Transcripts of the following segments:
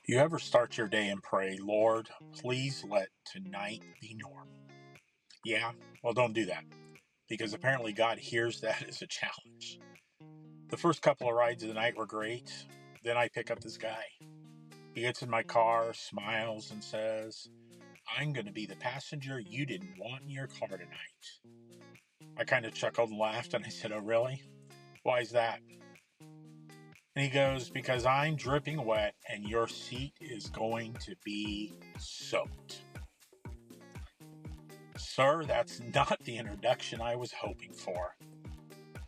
You ever start your day and pray, Lord, please let tonight be normal? Yeah? Well, don't do that, because apparently God hears that as a challenge. The first couple of rides of the night were great. Then I pick up this guy. He gets in my car, smiles, and says, I'm going to be the passenger you didn't want in your car tonight. I kind of chuckled and laughed, and I said, oh, really? Why is that? And he goes, because I'm dripping wet and your seat is going to be soaked. Sir, that's not the introduction I was hoping for.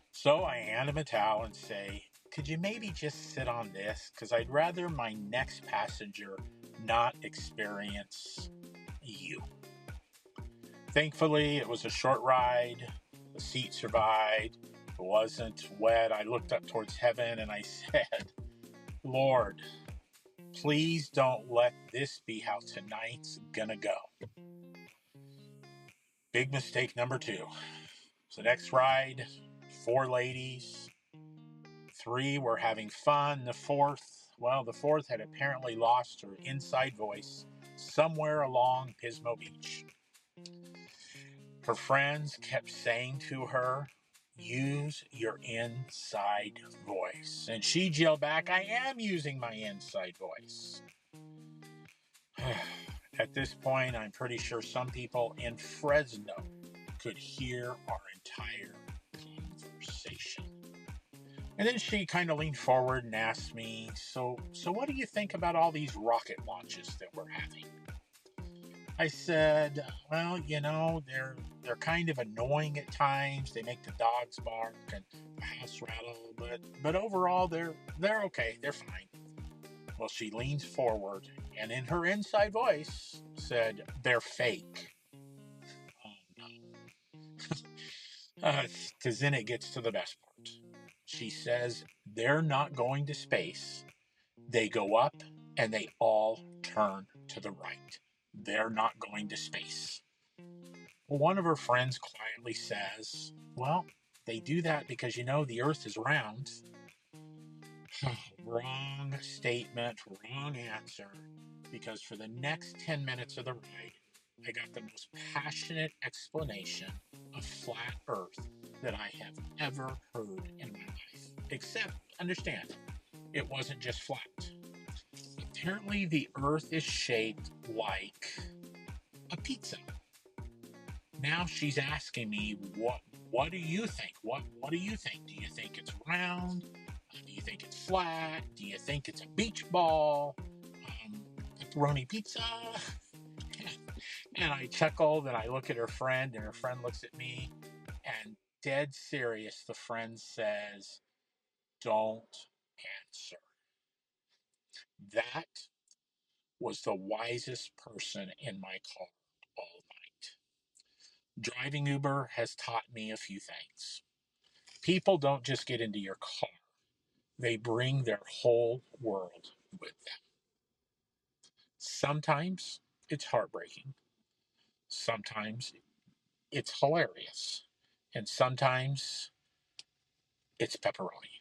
So I hand him a towel and say, could you maybe just sit on this? Because I'd rather my next passenger not experience you. Thankfully, it was a short ride. The seat survived. It wasn't wet. I looked up towards heaven and I said, Lord, please don't let this be how tonight's gonna go. Big mistake number 2. So next ride, 4 ladies. 3 were having fun. The fourth had apparently lost her inside voice somewhere along Pismo Beach. Her friends kept saying to her, use your inside voice. And she yelled back, I am using my inside voice. At this point, I'm pretty sure some people in Fresno could hear our entire conversation. And then she kind of leaned forward and asked me, so what do you think about all these rocket launches that we're having? I said, well, they're kind of annoying at times. They make the dogs bark and the house rattle, but overall they're okay. They're fine. Well, she leans forward and in her inside voice said, they're fake. Oh no. Because then it gets to the best part. She says, they're not going to space. They go up and they all turn to the right. They're not going to space. Well, one of her friends quietly says, well, they do that because the earth is round. Wrong statement, wrong answer. Because for the next 10 minutes of the ride, I got the most passionate explanation of flat earth that I have ever heard in my life. Except, understand, it wasn't just flat. Apparently, the earth is shaped like a pizza. Now she's asking me, what do you think? What do you think? Do you think it's round? Do you think it's flat? Do you think it's a beach ball? Pepperoni pizza? And I chuckled and I look at her friend and her friend looks at me and dead serious, the friend says, don't answer. That was the wisest person in my car all night. Driving Uber has taught me a few things. People don't just get into your car. They bring their whole world with them. Sometimes it's heartbreaking. Sometimes it's hilarious. And sometimes it's pepperoni.